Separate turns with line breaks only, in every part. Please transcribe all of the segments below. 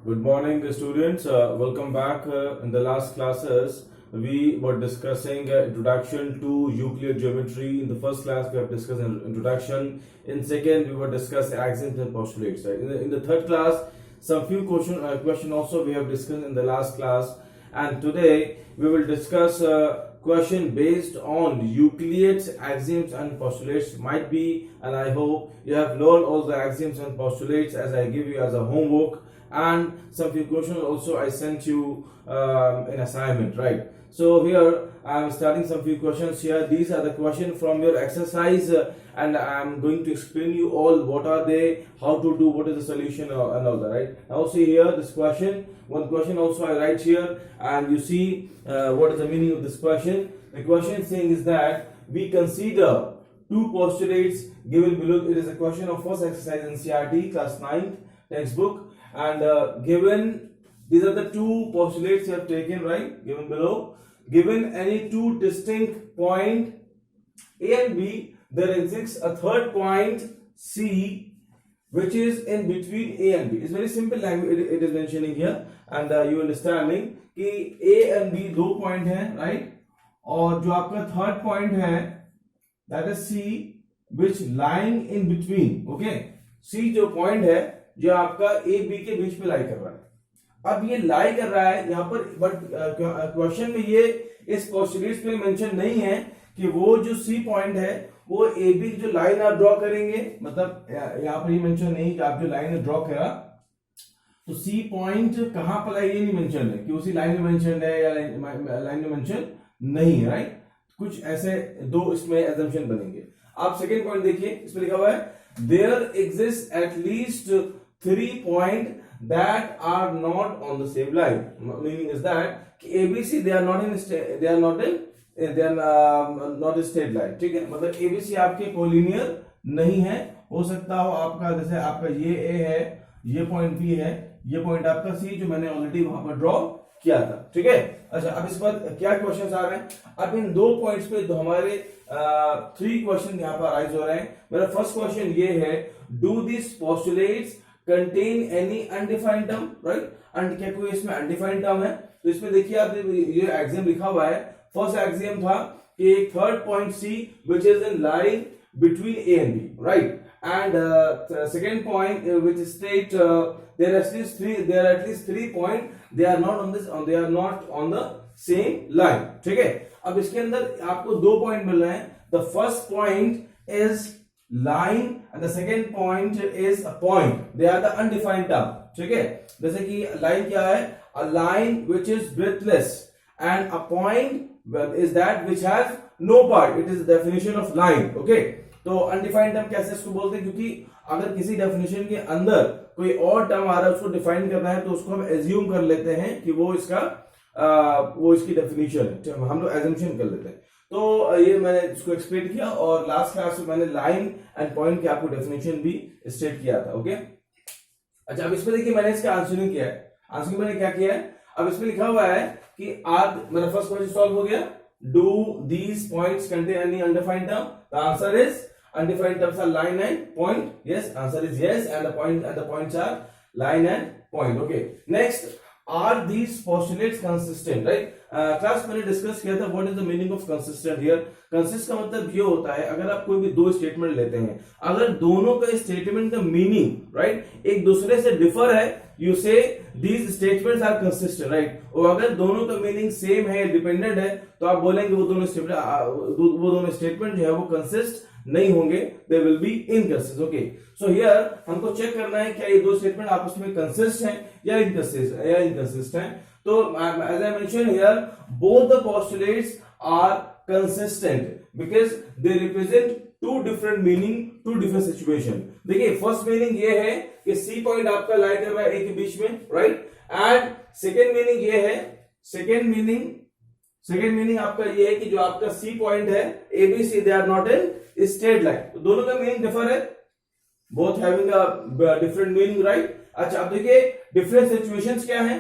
Good morning, students. Welcome back. In the last classes, we were discussing introduction to Euclid geometry. In the first class, we have discussed introduction. In second, we were discussing axioms and postulates. Right? In the third class, some few question also we have discussed in the last class. And today, we will discuss question based on Euclid's axioms and postulates. Might be, and I hope you have learned all the axioms and postulates as I give you as a homework, and some few questions also I sent you in assignment, right? So here I am starting some few questions here. These are the questions from your exercise, and I am going to explain you all what are they, how to do, what is the solution, and all that, right? Now see here this question, one question also I write here, and you see what is the meaning of this question. The question saying is that we consider two postulates given below. It is a question of first exercise in CRT class 9 textbook. And given these are the two postulates you have taken, right, given below. Given any two distinct point A and B, there exists a third point C which is in between A and B. It's very simple language it is mentioning here, and you understanding कि A and B दो point हैं, right, और जो आपका third point है that is C which lying in between. Okay, C जो point है जो आपका ए बी के बीच में लाई कर रहा है. अब ये लाई कर रहा है यहाँ पर, बट क्वेश्चन में ये इस पोस्टुलेट्स पे मेंशन नहीं है कि वो जो सी पॉइंट है वो ए बी की जो लाइन आप ड्रॉ करेंगे, मतलब यहाँ पर ये मेंशन नहीं कि आप जो लाइन ड्रॉ करा तो सी पॉइंट कहां पर है ये नहीं मेंशन है कि उसी लाइन में मेंशन है या लाइन में मेंशन नहीं है, राइट. कुछ ऐसे दो इसमें एजम्पशन बनेंगे. आप सेकेंड पॉइंट देखिए, इसमें लिखा हुआ है there exist at least 3 points that are not on the same line. Meaning is that ABC they are not in straight line. ठीक है, मतलब ABC आपके कोलिनियर नहीं है. हो सकता हो आपका जैसे आपका ये A है, ये पॉइंट B है, ये पॉइंट आपका C जो मैंने ऑलरेडी वहां पर ड्रॉ किया था. ठीक है. अच्छा, अब इस पर क्या क्वेश्चन आ रहे हैं. अब इन दो पॉइंट्स पे तो हमारे 3 क्वेश्चन यहाँ पर राइज हो रहे हैं. मेरा फर्स्ट क्वेश्चन ये है, do this postulates contain any undefined term, right? And क्या कोई इसमें undefined term है? तो इसमें देखिए आप ये axiom लिखा हुआ है. फर्स्ट axiom था कि एक third point C which is in line between A and B, right? And second point which state there are at least three point they are not on the same line. ठीक है. अब इसके अंदर आपको दो पॉइंट मिल रहे हैं. The first point is line and the second point is a point. They are the undefined term. ठीक है. जैसे कि line क्या है? A line which is breadthless, and a point is that which has no part. It is the definition of line. Okay. तो undefined term कैसे इसको बोलते हैं, क्योंकि अगर किसी definition के अंदर कोई और term आ रहा है उसको define करना है तो उसको हम assume कर लेते हैं कि वो इसकी definition है. हम लोग assumption कर लेते हैं. तो ये मैंने इसको एक्सप्लेन किया, और लास्ट क्लास में मैंने लाइन एंड पॉइंट की आपको डेफिनेशन भी स्टेट किया था. ओके. अच्छा, अब इसमें देखिए मैंने इसका आंसरिंग किया है. आंसरिंग मैंने क्या किया है, अब इसमें लिखा हुआ है कि आज मेरा फर्स्ट क्वेश्चन सॉल्व हो गया. Do these points contain any undefined term. The answer is undefined terms are line and point. Yes, answer is yes, and the points are line and point. Okay. Next, are these postulates consistent, right. Class मैंने discuss किया था what is the meaning of consistent here. Consist का मतलब ये होता है, अगर आप कोई भी दो स्टेटमेंट लेते हैं, अगर दोनों का स्टेटमेंट का मीनिंग, राइट, एक दूसरे से डिफर है, यू से these statements are consistent, right. और अगर दोनों का मीनिंग सेम है, डिपेंडेंट है, तो आप बोलेंगे वो दोनों स्टेटमेंट जो है वो कंसिस्ट नहीं होंगे, they will be inconsist. Okay. So here हमको चेक करना है क्या ये दो स्टेटमेंट आपस में कंसिस्ट हैं या इनकंसिस्ट हैं. तो as I mentioned here, both the postulates are consistent because they represent two different meaning, two different situation. देखिए, फर्स्ट मीनिंग ये है कि C पॉइंट आपका लाई कर रहा है A के बीच में, राइट. एंड सेकेंड मीनिंग ये है, सेकेंड मीनिंग आपका ये है कि जो आपका C पॉइंट है ABC, they are not in straight line. तो दोनों का मीनिंग डिफर है, both having a different meaning, right. अच्छा, अब देखिए डिफरेंट सिचुएशंस क्या है.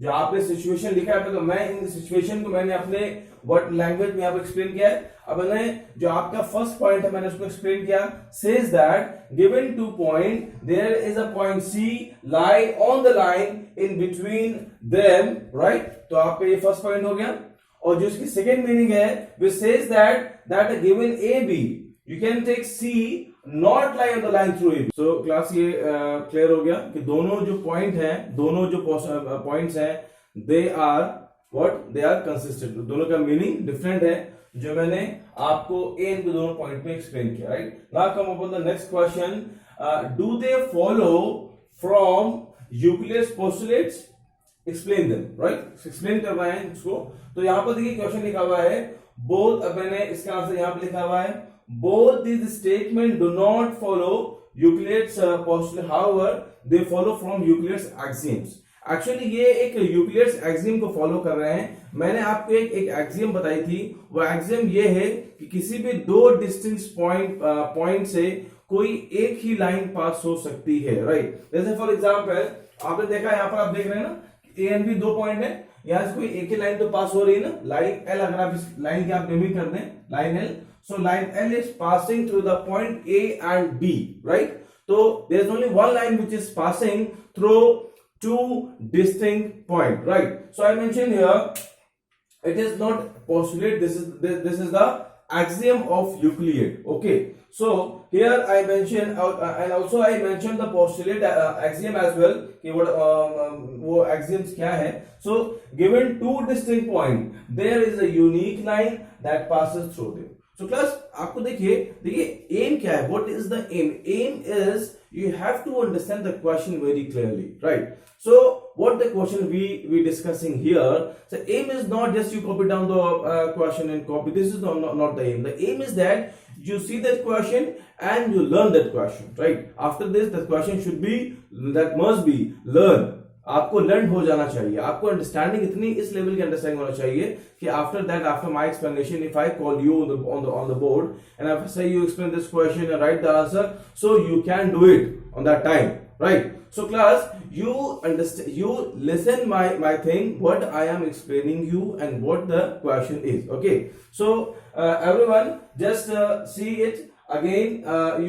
जो आपने सिचुएशन लिखा है, तो मैं इन सिचुएशन को मैंने अपने वर्ड लैंग्वेज में यहाँ पर एक्सप्लेन किया है। अब मैंने जो आपका फर्स्ट पॉइंट है मैंने उसको एक्सप्लेन किया। Says that given 2 point there is a point C lie on the line in between them, right. तो आपका ये फर्स्ट पॉइंट हो गया। और जो इसकी सेकेंड मीनिंग है which says that given A B you can take C not lie on the line through A B. So class ये क्लियर हो गया कि दोनों जो पॉइंट हैं, दोनों जो पॉइंट्स हैं, they are what, they are consistent. दोनों का मीनिंग डिफरेंट है जो मैंने आपको ए एंड बी दोनों पॉइंट में एक्सप्लेन किया, right. Now come upon the next question, do they follow from Euclid's postulates, explain them, right. Explain करना है इसको। तो यहां पर देखिए क्वेश्चन लिखा हुआ है बोथ, अब मैंने इसका आंसर यहां पे लिखा हुआ है both these statement do not follow Euclid's postulate, however they follow from Euclid's axioms। Actually ये एक यूक्लिड्स एक्सियम को फॉलो कर रहे हैं। मैंने आपको एक एक्सियम बताई थी, वो एक्सियम ये है कि किसी भी दो डिस्टेंस पॉइंट से कोई एक ही लाइन पास हो सकती है, राइट। जैसे फॉर एग्जांपल आपने देखा, यहाँ पर आप देख रहे हैं ना ए एंड बी दो पॉइंट है, यहाँ से कोई एक ही लाइन तो पास हो रही है ना, लाइन एल। अगर आप इस लाइन की आप नेमिंग कर दें line L, so line L is passing through the point A and B, right? So there is only one line which is passing through two distinct point, right? So I mentioned here it is not postulate, this is the axiom of Euclid, okay? So here I mentioned and also I mentioned the postulate axiom as well कि वो axioms क्या है। So given two distinct point there is a unique line that passes through them। So class आपको देखिए aim क्या है, what is the aim? Aim is you have to understand the question very clearly, right? So what the question we discussing here, so aim is not just you copy down the question and copy, this is not the aim. The aim is that you see that question and you learn that question, right? After this the question should be, that must be learn, आपको learn हो जाना चाहिए, आपको understanding इतनी इस level की understanding होना चाहिए कि after that, after my explanation, if I call you on the board and I say you explain this question and write the answer, so you can do it on that time, right. So class, you understand, you listen my thing, what I am explaining you and what the question is, okay? So everyone just see it again,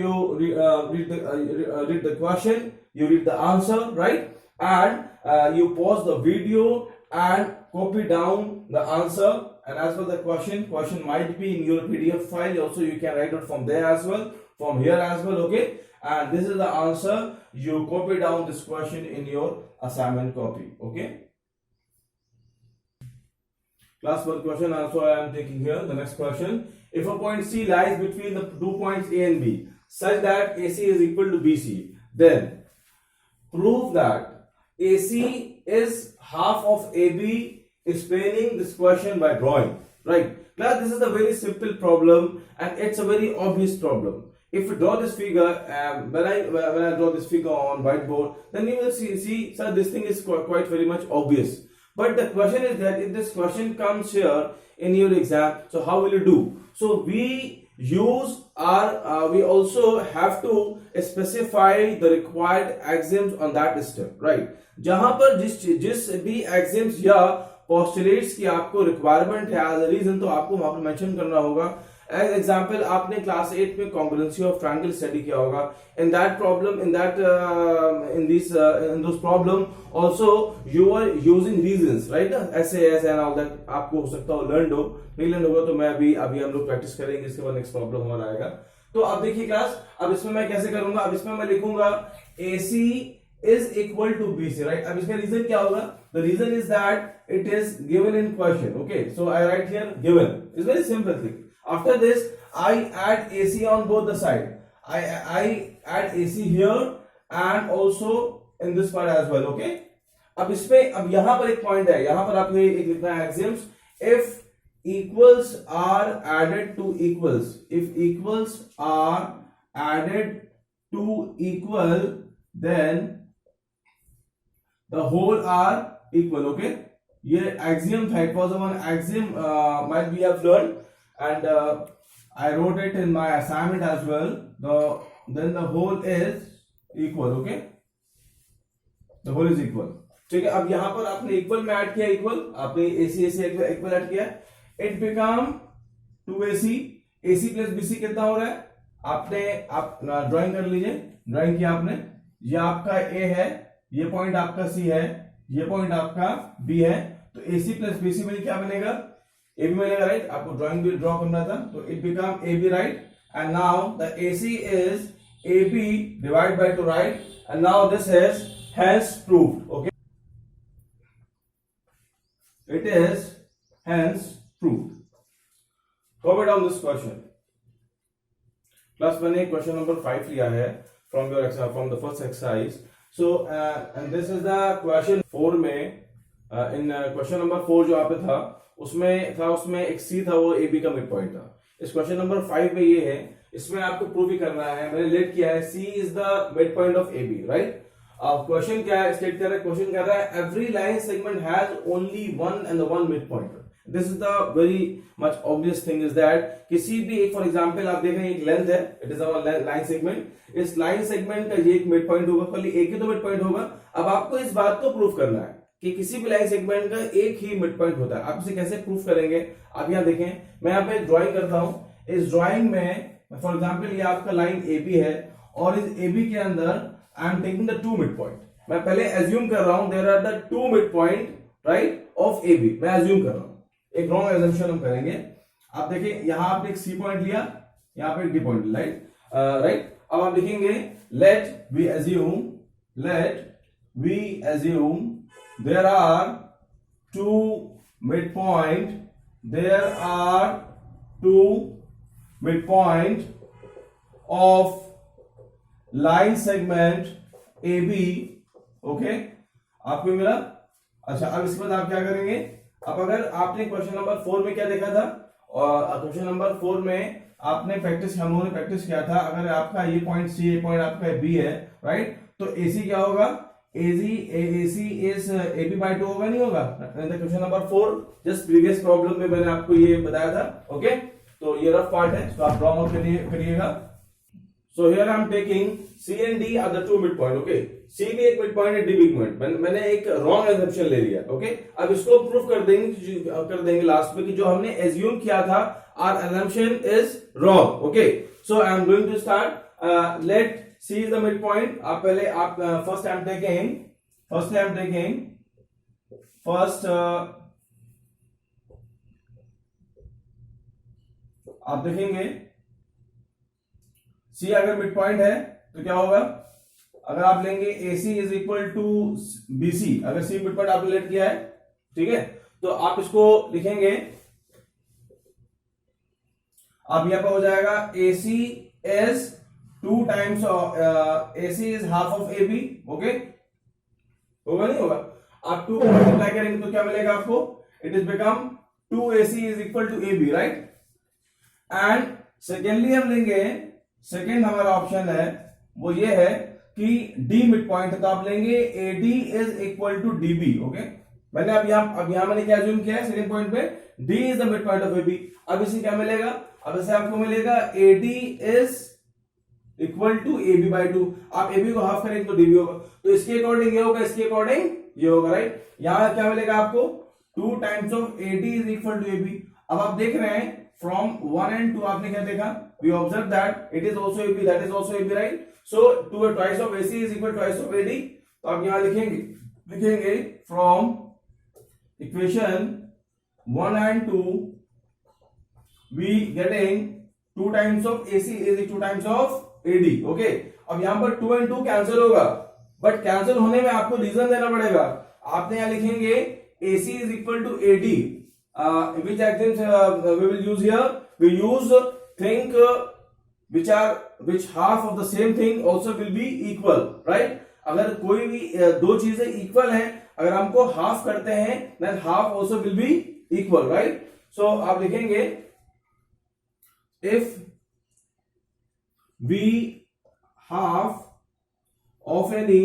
you read the question, you read the answer, right? And you pause the video and copy down the answer, and as well the question might be in your PDF file also, you can write it from there as well, from here as well, okay? And this is the answer, you copy down this question in your assignment copy, okay? Class 1 question also I am taking here. The next question, if a point C lies between the 2 points A and B such that AC is equal to BC, then prove that AC is half of AB, explaining this question by drawing, right? Now this is a very simple problem and it's a very obvious problem. If you draw this figure, when I draw this figure on whiteboard, then you will see sir, this thing is quite very much obvious. But the question is that if this question comes here in your exam, so how will you do? So we use we also have to specify the required axioms on that step, right? जहां पर जिस भी axioms या postulates की आपको requirement है as a reason, तो आपको वहां पर mention करना होगा। As example, आपने क्लास 8 में congruency of triangle स्टडी किया होगा। In that problem, in those problem also you are using reasons, right? SAS and all that आपको हो सकता हो learned हो, नहीं learned होगा तो मैं अभी हम लोग प्रैक्टिस करेंगे, इसके बाद नेक्स्ट प्रॉब्लम हमारा आएगा। तो अब देखिए क्लास, अब इसमें मैं कैसे करूंगा, अब इसमें मैं लिखूंगा AC is equal to BC, right? अब इसका रीजन क्या होगा? The reason is that it is given in question, okay? So I write here given. It's very simple thing. After this, I add AC on both the side. I add AC here and also in this part as well, okay? अब इसमें, अब यहां पर एक point है, यहां पर आपको एक लिखना है axioms, if equals are added to equals, if equals are added to equal, then the whole are equal, okay? ये axiom था, it was one axiom might be have learned and I wrote it in my assignment as well. Then the whole is equal, okay? The whole is equal. ठीक है, अब यहां पर आपने equal में add किया, इक्वल आपने AC AC इक्वल ऐड किया, it become 2AC, AC plus BC कितना हो रहा है, आप ड्राइंग कर लीजिए, ड्राइंग किया आपने, ये आपका A है, ये पॉइंट आपका C है, ये पॉइंट आपका B है, तो AC प्लस BC में क्या बनेगा, AB मिलेगा, राइट। आपको ड्राइंग भी ड्रॉ करना था, तो it become AB, right. And now the AC is AB divide by 2, right, and now this is hence proved, okay, it is hence proved. Copy down this question. Class मैंने question number 5 लिया है from the first exercise. So and this is the question 4 में in question number 4 जो आप पे था उसमें एक C था, वो AB का मिड पॉइंट था। इस क्वेश्चन नंबर 5 में ये है, इसमें आपको प्रूव भी करना है, मैंने लेट किया है C is the mid point of AB, right. अब क्वेश्चन क्या है, स्टेट कर रहा है, क्वेश्चन कह रहा है every line segment has only one and one mid point. This is the very much obvious thing is that किसी भी एक, फॉर एग्जांपल आप देख रहे हैं एक लेंथ है, it is our line segment, इस लाइन सेगमेंट का ये एक मिड पॉइंट होगा, खाली एक ही तो मिड पॉइंट होगा। अब आपको इस बात को प्रूव करना है कि किसी भी लाइन सेगमेंट का एक ही मिड पॉइंट होता है। आप इसे कैसे प्रूव करेंगे, आप यहाँ देखें, मैं यहाँ पे ड्राइंग करता हूं, इस ड्राइंग में फॉर एग्जांपल ये आपका लाइन AB है और इस AB के अंदर I am taking the 2 mid point. मैं पहले एज्यूम कर रहा हूं there are the 2 mid point, right, of AB, मैं एज्यूम कर रहा हूं, एक रॉन्ग एजम्पशन हम करेंगे। आप देखिए यहां आपने एक C पॉइंट लिया, यहां पे एक D पॉइंट, राइट। अब आप लिखेंगे let we assume there are 2 mid point, there are 2 midpoint of line segment AB, okay, आपको मिला। अच्छा, अब इसके बाद आप क्या करेंगे, अब अगर आपने क्वेश्चन नंबर 4 में क्या देखा था, और क्वेश्चन नंबर 4 में आपने हम लोगों ने प्रैक्टिस किया था, अगर आपका ये पॉइंट C, ये पॉइंट आपका B है, राइट, तो AC क्या होगा, AC is AB by 2 होगा, नहीं होगा। Question number 4 just previous problem में मैंने आपको ये बताया था, ओके। तो ये रफ पार्ट है, तो आप ड्रॉ आउट करिएगा। So here I am taking C and D are the 2 mid point, okay. C भी एक मिड पॉइंट है, D भी एक मिड पॉइंट, मैंने एक रॉन्ग एजम्पशन ले लिया, ओके। अब इसको प्रूफ कर देंगे लास्ट में कि जो हमने एज्यूम किया था, our assumption is wrong, okay. So I am going to start, let C is the midpoint. आप पहले आप first I am taking आप देखेंगे C अगर मिड पॉइंट है तो क्या होगा, अगर आप लेंगे AC is equal to BC, अगर C मिड पॉइंट आपने लेट किया है, ठीक है, तो आप इसको लिखेंगे, अब यहां पर हो जाएगा AC is 2 times AC is half of AB, okay, होगा नहीं होगा। आप 2 को मल्टीप्लाई करेंगे तो क्या मिलेगा आपको, it is become 2AC is equal to AB, right. And secondly हम लेंगे, सेकेंड हमारा ऑप्शन है वो ये है कि D मिड पॉइंट है, तो आप लेंगे AD is equal to DB, okay. मैंने अब यहां मैंने क्या अज्यूम किया है, सेकेंड पॉइंट पे D is the mid point of AB। अब इसे क्या मिलेगा, अब इसे आपको मिलेगा AD is equal to AB by 2, आप AB को हाफ करेंगे तो DB होगा, तो इसके अकॉर्डिंग ये होगा, इसके अकॉर्डिंग ये होगा, राइट। यहां क्या मिलेगा आपको, 2 times of AD is equal to AB। अब आप देख रहे हैं फ्रॉम 1 and 2 आपने क्या देखा, we observe that it is also AB, that is also AB, right. So 2 twice of AC is equal twice of AD। तो आप यहां लिखेंगे from equation 1 and 2 we getting 2 times of AC is 2 times of AD, okay. अब यहां पर 2 and 2 cancel होगा, but cancel होने में आपको रीजन देना पड़ेगा। आपने यहां लिखेंगे AC is equal to AD, which actions we will use here, we use thing which half of the same thing also will be equal, right। अगर कोई भी दो चीजें इक्वल हैं, अगर हमको हाफ करते हैं then half also will be equal, right। so आप लिखेंगे if we half of any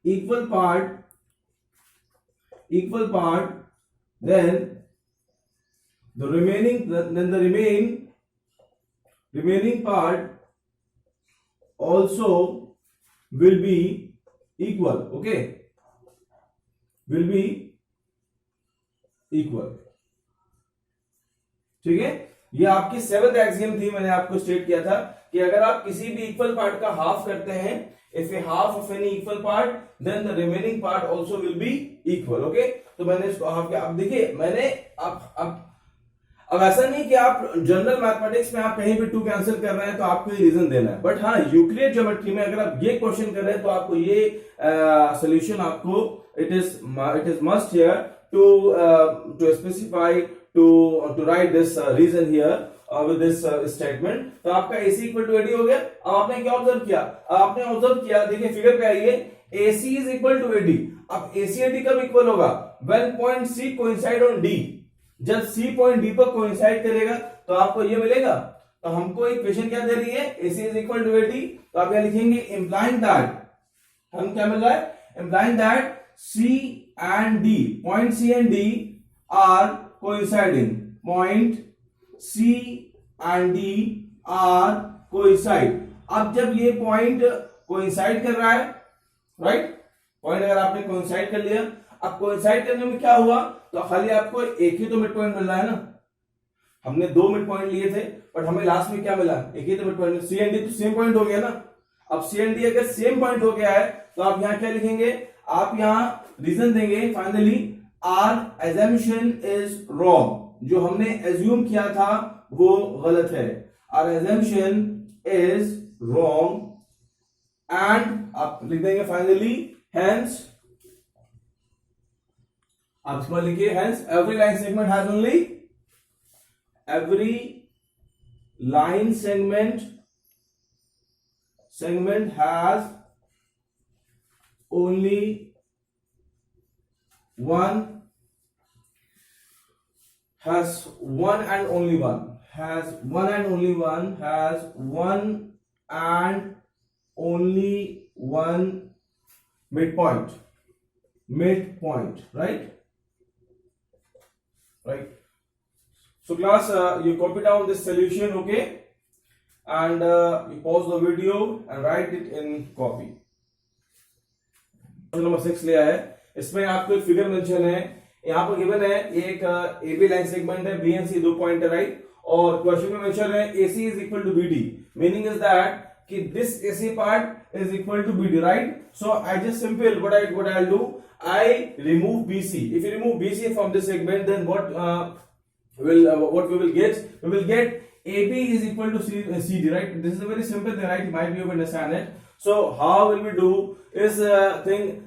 equal part then the remaining part also will be equal, okay। Will be equal. ठीक है, ये आपकी 7th एक्सियम थी, मैंने आपको स्टेट किया था कि अगर आप किसी भी इक्वल पार्ट का हाफ करते हैं, if a half of any equal part then the remaining part also will be equal. Okay, तो मैंने इसको हाफ किया। अब देखिए मैंने अब ऐसा नहीं कि आप जनरल मैथमेटिक्स में आप कहीं भी 2 कैंसिल कर रहे हैं तो आपको ये रीजन देना है, बट हाँ यूक्लिड ज्योमेट्री में अगर आप ये क्वेश्चन कर रहे हैं तो आपको ये सोल्यूशन आपको it is must here to specify to write this reason here with this statement. तो आपका AC इक्वल टू AD हो गया। अब आपने क्या ऑब्जर्व किया, आपने ऑब्जर्व किया, देखिए फिगर पे आइए, AC is equal to AD। अब AC AD कब इक्वल होगा, when point C coincide on D। जब C पॉइंट D पर कोइंसाइड करेगा तो आपको ये मिलेगा। तो हमको इक्वेशन क्या दे रही है, AC is equal to AD, तो आप क्या लिखेंगे, इंप्लाइंग दैट, हम क्या मिल रहा है, implying that C and D, point C and D are coinciding, point C and D are coincide. अब जब ये पॉइंट कोइंसाइड कर रहा है, राइट, पॉइंट अगर आपने कोइंसाइड कर लिया, अब कोइंसाइड करने में क्या हुआ, तो खाली आपको एक ही तो मिड पॉइंट मिल रहा है ना। हमने 2 मिड पॉइंट लिए थे बट हमें लास्ट में क्या मिला, एक ही तो mid point. C and D तो सेम पॉइंट हो गया ना। अब C एंड D अगर सेम पॉइंट हो गया है तो आप यहां क्या लिखेंगे, आप यहां रीजन देंगे finally, our assumption is wrong, जो हमने एज्यूम किया था वो गलत है, our assumption is wrong and आप लिख देंगे फाइनली हेंस, आप इसमें लिखिए hence every line segment has only, every line segment has only one, has one and only one, has one and only one, has one and only one midpoint, right? So class, you copy down this solution, okay, and you pause the video and write it in copy. Number 6 लिया है, इसमें आपको एक figure mention है, यहाँ पर given है एक AB लाइन सेगमेंट है, B and C 2 पॉइंट है, राइट, और क्वेश्चन में मेंशन है AC is equal to BD, meaning is that कि this AC part is equal to BD, right. So I just simple what I'll do, I remove BC. If you remove BC from this segment, then what we will get, AB is equal to CD, right? This is a very simple thing, right? You might be able to understand it. So how will we do is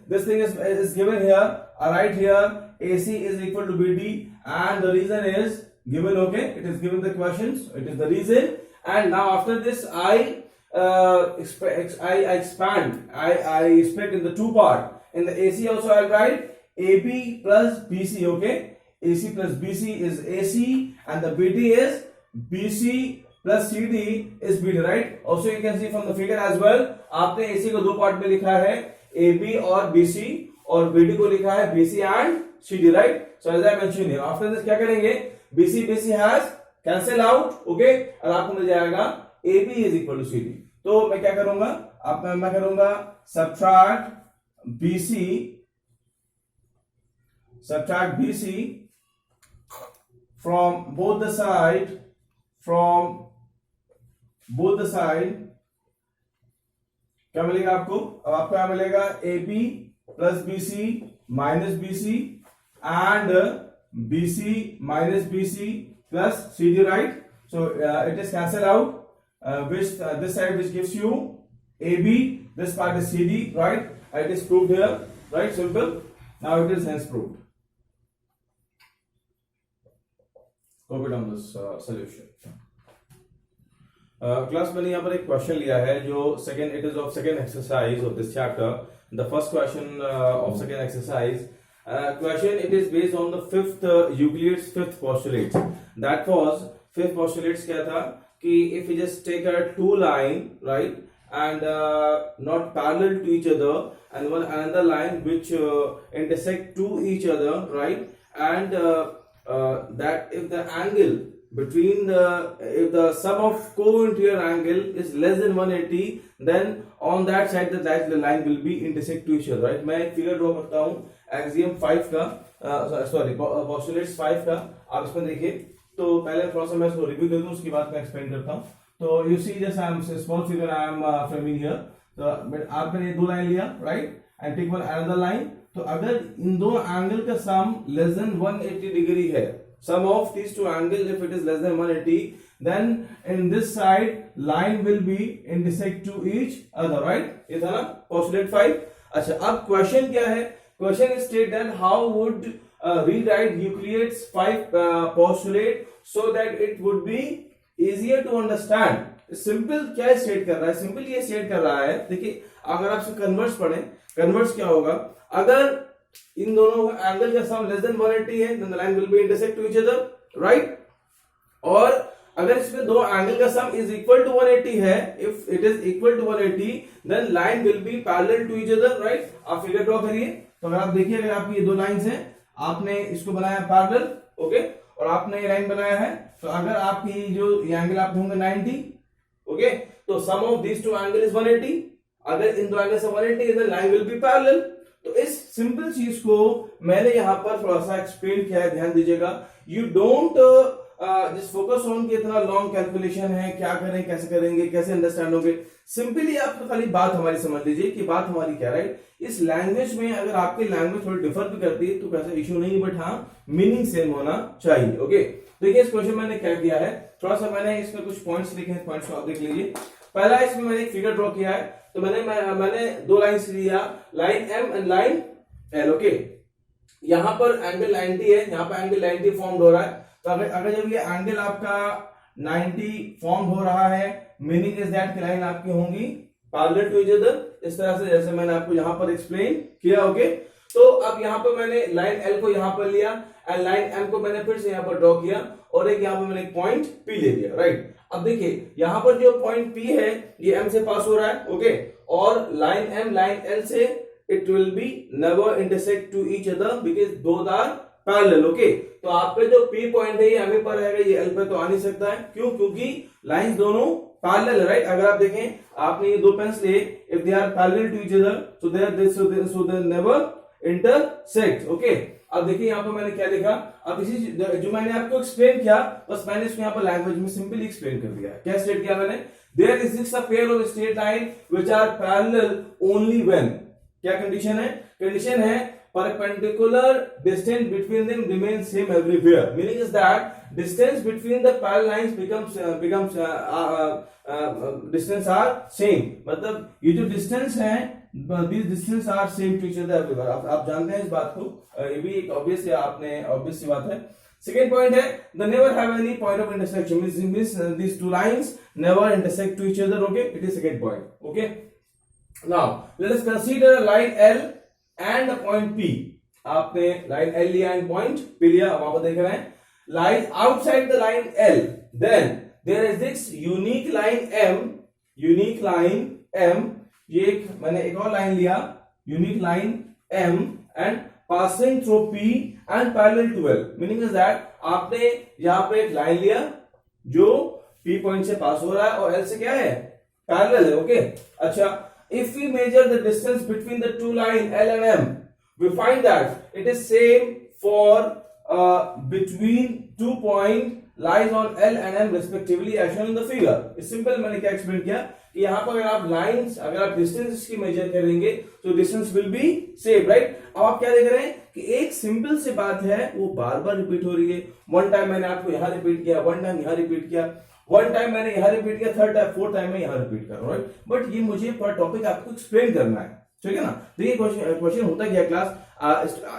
this thing is given here, right here, AC is equal to BD, and the reason is given, okay, it is given the questions, it is the reason, and now after this I expand, I split in the 2 part. In the AC also I'll write AB plus BC, okay, AC plus BC is AC and the BD is BC plus CD is BD, right? Also you can see from the figure as well, आपने AC को 2 part में लिखा है, AB और BC, और BD को लिखा है BC and CD, right? So as I mentioned here, after this क्या करेंगे, BC has cancel out, okay, और आपको मिल जाएगा AB is equal to CD। तो मैं क्या करूंगा, मैं करूंगा subtract BC from both the side, क्या मिलेगा आपको, अब आपको क्या मिलेगा, AB plus BC minus BC and BC minus BC plus CD, right? So it is cancelled out, which this side which gives you AB, this part is CD, right? It is proved here, right? Simple. Now it is hence proved. Copy down this solution. Class मैंने यहाँ पर एक question लिया है जो second, it is of second exercise of this chapter, the first question of second exercise question, it is based on the fifth Euclid's fifth postulate. That was, fifth postulates क्या था कि if you just take a 2 line, right, and not parallel to each other, and one another line which intersect to each other, right, and that if the angle between if the sum of co-interior angle is less than 180, then on that side the line will be intersect to each other, right? मैं एक figure draw करता हूँ axiom 5 का, sorry postulates 5 का, आप इसमें देखिए। तो पहले थोड़ा सा मैं इसको रिव्यू दे दूं, उसके बाद मैं एक्सप्लेन करता हूँ। तो यू सी जैसे I am small figure I am framing here, तो आपने ये दो लाइन लिया, right, and take one another line. तो अगर इन दो एंगल का सम लेस देन 180 डिग्री है, sum of these two angles if it is less than 180, then in this side line will be intersect to each other, right? ये था ना postulate 5। अच्छा, अब क्वेश्चन क्या है? Question is state that how would rewrite Euclid's 5 postulate so that it would be easier to understand। Simple क्या state कर रहा है? सिंपल ये स्टेट कर रहा है, देखिए अगर आप इसको कन्वर्स पढ़ें, कन्वर्स क्या होगा, अगर इन दोनों एंगल का सम लेस देन 180 है, then the line will be intersect to each other, right? और अगर इसमें दो एंगल का सम is equal to 180 है, if it is equal to 180, then line will be parallel to each other, right? आप figure draw करिए। तो अगर आप देखिए, अगर आपकी ये दो लाइंस हैं, आपने इसको बनाया पैरेलल, ओके, और आपने ये लाइन बनाया है, तो अगर आपकी जो ये एंगल आपके होंगे 90, ओके, तो sum of this two angle is 180। अगर इन दो एंगल से 180 है, then line will be parallel। तो इस सिंपल चीज को मैंने यहां पर थोड़ा सा एक्सप्लेन किया है, ध्यान दीजिएगा। You don't just focus on कि इतना लॉन्ग कैलकुलेशन है, क्या करें, कैसे करेंगे, कैसे अंडरस्टैंड होंगे। सिंपली आप खाली बात हमारी समझ लीजिए कि बात हमारी क्या, राइट? इस लैंग्वेज में अगर आपकी लैंग्वेज थोड़ी डिफर भी करती है तो कैसा इश्यू नहीं, बट हाँ मीनिंग सेम होना चाहिए, ओके। देखिए इस क्वेश्चन मैंने क्या किया है, थोड़ा सा मैंने इसमें कुछ पॉइंट्स लिखे हैं, पॉइंट्स को आप देख लीजिए। पहला इसमें मैंने एक फिगर ड्रॉ किया है, तो मैंने दो लाइंस लिया, line M and line L, okay. यहां पर एंगल 90 है, यहां पर एंगल 90 फॉर्म हो रहा है। तो अगर जब ये एंगल आपका 90 फॉर्म हो रहा है, मीनिंग इज दैट कि लाइन आपकी होंगी पैरेलल टू ईच अदर, इस तरह से जैसे मैंने आपको यहां पर एक्सप्लेन किया, ओके। तो अब यहां पर मैंने लाइन एल को यहां पर लिया एंड लाइन एम को मैंने फिर से यहां पर ड्रॉ किया, और एक यहां पर मैंने एक पॉइंट पी ले लिया, राइट। अब देखिए यहां पर जो पॉइंट पी है ये एम से पास हो रहा है, ओके, और लाइन एम लाइन एल से it will be never intersect to each other because both are parallel, okay. तो आपका जो पी पॉइंट है ये एम पर रहेगा, ये एल पे तो आ नहीं सकता है, क्यों? क्योंकि लाइंस दोनों पैरेलल है, राइट। अगर आप देखें, आपने ये दो पेन्स लिए, if they are parallel to each other so they never intersect, okay. अब देखिए यहाँ पर मैंने क्या लिखा, अब इसी जो मैंने आपको एक्सप्लेन किया, बस मैंने इसको यहाँ पर लैंग्वेज में सिंपली एक्सप्लेन कर दिया। क्या स्टेट किया मैंने? There exists a pair of straight line which are parallel only when, क्या कंडीशन है? कंडीशन है perpendicular distance between them remains same everywhere, meaning is that distance between the parallel lines becomes distance are same, मतलब ये जो distance है, these distance are same to each other everywhere। आप जानते हैं इस बात को, ये भी एक obvious सी बात है। Second point है the never have any point of intersection, means these two lines never intersect to each other, okay, it is second point, okay। Now let us consider a line L and a point P। आपने line L लिया and point P लिया, अब आप देख रहे हैं line outside the line L, then there is this unique line M, ये मैंने एक और लाइन लिया, unique line M and passing through P and parallel to L, meaning is that आपने यहां पे एक लाइन लिया जो P पॉइंट से पास हो रहा है और L से क्या है, पैरेलल है, ओके। अच्छा, if we measure the distance between the two lines L and M, we find that it is same for between 2 points lies on L and M respectively as shown in the figure। इस simple मैंने क्या explain किया कि यहाँ पर अगर आप distance की मेजर करेंगे तो distance will be same, right. अब आप क्या देख रहे हैं कि एक सिंपल सी बात है वो बार बार रिपीट हो रही है। वन टाइम मैंने आपको यहाँ रिपीट किया, वन टाइम यहाँ रिपीट किया, वन टाइम मैंने यहाँ रिपीट किया, थर्ड टाइम फोर्थ टाइम मैं यहाँ रिपीट कर रहा हूँ, बट ये मुझे पर टॉपिक आपको एक्सप्लेन करना है, ठीक है ना। तो ये क्वेश्चन होता क्या क्लास,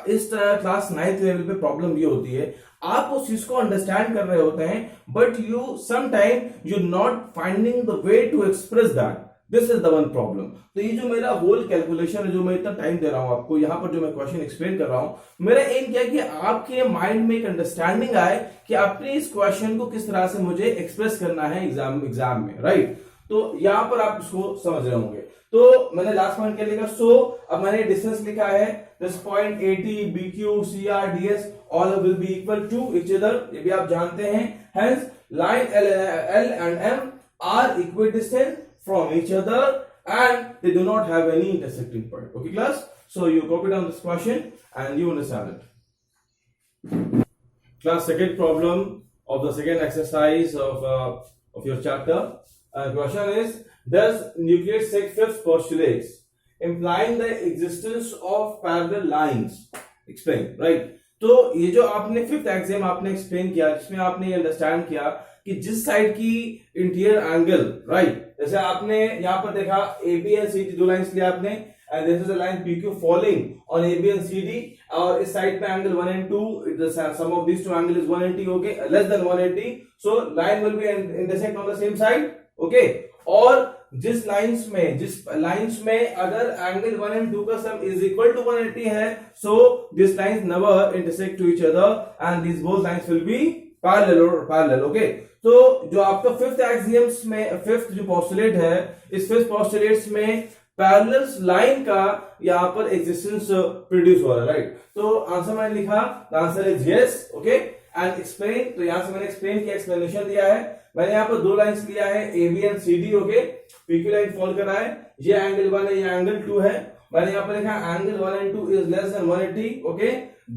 इस क्लास 9th लेवल पे प्रॉब्लम ये होती है, आप उस चीज को अंडरस्टैंड कर रहे होते हैं but you sometime you not finding the way to express that, this is the one problem. तो ये जो मेरा होल कैलकुलेशन है, जो मैं इतना टाइम दे रहा हूं आपको, यहाँ पर जो मैं क्वेश्चन एक्सप्लेन कर रहा हूं, मेरा एम क्या है कि आपके माइंड में एक अंडरस्टैंडिंग आए कि अपने इस क्वेश्चन को किस तरह से मुझे एक्सप्रेस करना है एग्जाम में, राइट। तो यहां पर आप इसको समझ रहे होंगे। तो मैंने लास्ट पॉइंट क्या लिखा, सो अब मैंने डिस्टेंस लिखा है, this point AT, BQ, CR, DS all will be equal to each other, ये भी आप जानते हैं। Hence line L and M are equidistant from each other and they do not have any intersecting point. Okay class, so you copy down this question and you understand it. Class, second problem of the second exercise of your chapter. Question is, does Euclid set fifth postulates implying the existence of parallel lines? Explain. Right. तो ये जो आपने fifth axiom आपने explain किया, जिसमें आपने ये understand किया कि जिस साइड की इंटीरियर एंगल, राइट, जैसे आपने यहाँ पर देखा A B and C D दो लाइंस लिया आपने, and this is the line PQ falling on AB and CD, और इस साइड पे angle 1 and 2, the sum of these two angle is 180, okay, less than 180, so line will be intersect on the same side, okay, और जिस lines में अगर angle 1 and 2 का सम is equal to 180 है, so these lines never intersect to each other and these both lines will be parallel, okay. तो जो आपका fifth axioms में फिफ्थ जो पोस्टुलेट है, इस फिफ्थ पोस्टुलेट्स में पैरेलल लाइन का यहाँ पर एग्जिस्टेंस प्रोड्यूस हो रहा है, राइट. तो आंसर मैंने लिखा, the answer is yes, okay, and explain. तो यहां से मैंने एक्सप्लेन किया, एक्सप्लेनेशन दिया है. मैंने यहाँ पर दो लाइंस लिया है A B and C D, okay. PQ line fall कर रहा है, ये एंगल 1 है, ये एंगल 2 है. मैंने यहाँ पर लिखा angle 1 and 2 is less than 180, okay.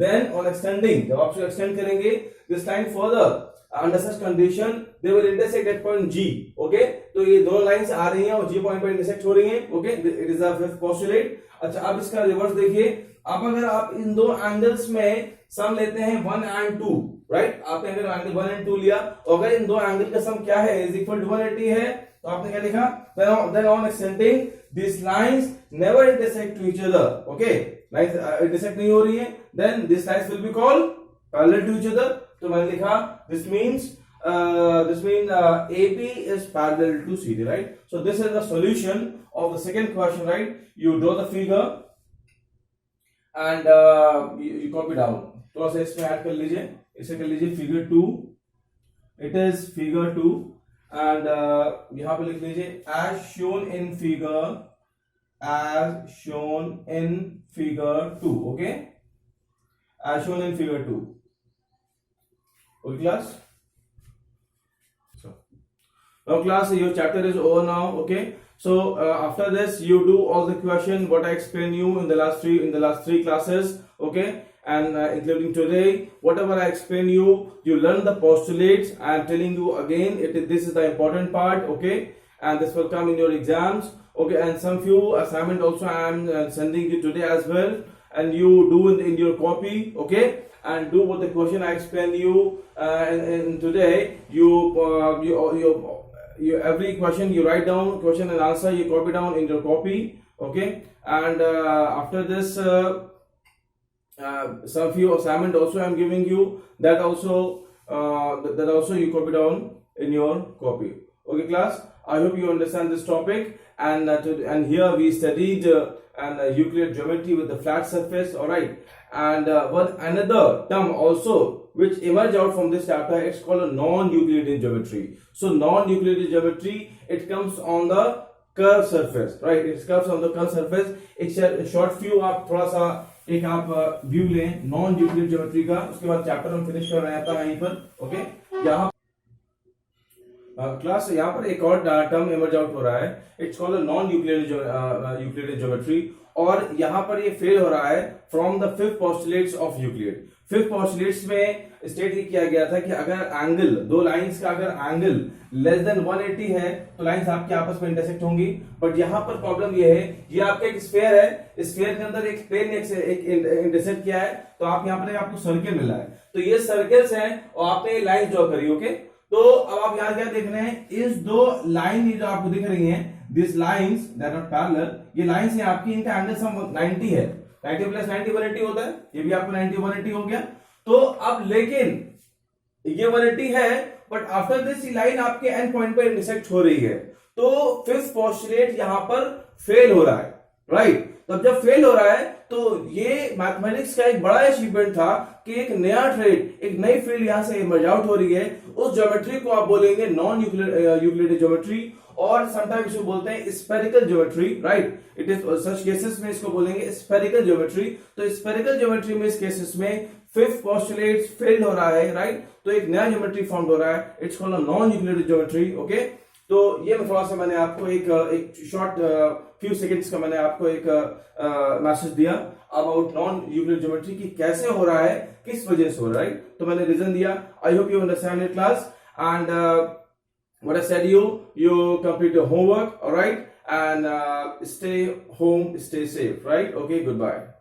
Then on extending, जब आप एक्सटेंड करेंगे this line further, under such condition they will intersect at point G, okay. तो ये दोनों लाइंस आ रही हैं और G पॉइंट पर इंटरसेक्ट हो रही हैं, okay. It is the fifth postulate. अच्छा, अब इसका रिवर्स देखिए. अब अगर आप इन दो एंगल्स में सम लेते हैं 1 and 2, राइट, आपने अगर एंगल 1 and 2 लिया, अगर इन दो एंगल का सम क्या है, इज इक्वल टू 180 है, तो आपने क्या लिखा, then on extending this lines never intersect to each other, okay. Lines intersect नहीं हो रही है, then this lines will be called parallel to each other. तो मैंने लिखा this means AB is parallel to CD, right? So this is the solution of the second question, right? You draw the figure and you copy down. थोड़ा सा इसमें add कर लीजिए, इसे कर लीजिए figure 2. It is figure 2 and यहाँ पे लिख लीजिए as shown in figure 2, okay? As shown in figure 2. Okay class, so now class, your chapter is over now, okay. So after this you do all the question what I explained you in the last three classes, okay, and including today, whatever I explain you learn the postulates. I am telling you again, this is the important part, okay, and this will come in your exams, okay, and some few assignment also I am sending you today as well, and you do in your copy, okay, and do what the question I explained you and today. You every question you write down question and answer, you copy down in your copy, okay, and after this some few assignment also I am giving you, that also you copy down in your copy, okay class. I hope you understand this topic, and here we studied Euclid geometry with the flat surface, all right. And one another term also which emerge out from this chapter, it's called a non-Euclidean geometry. So non-Euclidean geometry, it comes on the curved surface, right? It comes on the curved surface. एक short view आप थोड़ा सा एक आप view लें non Euclid geometry का, उसके बाद चैप्टर हम फिनिश कर रहे हैं यहीं पर, ओके. यहाँ क्लास यहाँ पर एक और टर्म इमर्ज आउट हो रहा है, it's called non Euclidean geometry, और यहाँ पर ये फेल हो रहा है from the fifth postulates of Euclid. Fifth postulates में स्टेट किया गया था कि अगर एंगल दो लाइंस का अगर एंगल लेस देन 180 है तो लाइंस आपके आपस में इंटरसेक्ट होंगी. बट यहाँ पर प्रॉब्लम ये है, ये आपका एक स्फीयर है, स्फीयर के अंदर एक प्लेन एक इंटरसेक्ट किया है, तो आप यहाँ पर आपको सर्किल मिला है, तो ये सर्कल्स हैं और आपने लाइन ड्रॉ करी, ओके. तो अब आप यहाँ क्या देख रहे हैं, इस दो लाइन जो आपको दिख रही हैं, this lines that are parallel, ये लाइंस हैं आपकी, इनका एंगल सम 90 है, 90 प्लस 90 180 होता है, ये भी आपको 90 180 हो गया. तो अब लेकिन ये 180 है, बट आफ्टर दिस लाइन आपके एंड पॉइंट पर इंटरसेक्ट हो रही है, तो फिफ्थ पोस्टुलेट यहां पर फेल हो रहा है, राइट. तो जब फेल हो रहा है तो ये मैथमेटिक्स का एक बड़ा अचीवमेंट था कि एक नया ट्रेड, एक नई फील्ड यहां से इमर्ज आउट हो रही है. उस ज्योमेट्री को आप बोलेंगे नॉन यूक्लिडियन ज्योमेट्री, और समटाइम्स इसको बोलते हैं spherical geometry, right. It is such cases में इसको बोलेंगे स्फेरिकल ज्योमेट्री. तो स्फेरिकल ज्योमेट्री में इस केसेस में फिफ्थ पोस्टुलेट फेल हो रहा है, राइट. तो एक नया ज्योमेट्री फॉर्म हो रहा है, it's called non Euclidean geometry, okay. तो ये मैं थोड़ा सा मैंने आपको एक शॉर्ट फ्यू सेकंड्स का मैंने आपको एक मैसेज दिया अबाउट नॉन यूक्लिड ज्योमेट्री की कैसे हो रहा है, किस वजह से हो रहा है, राइट। तो मैंने रीजन दिया। I hope you understand your class and what I said you complete your homework, all right, and stay home, stay safe, right? Okay, goodbye.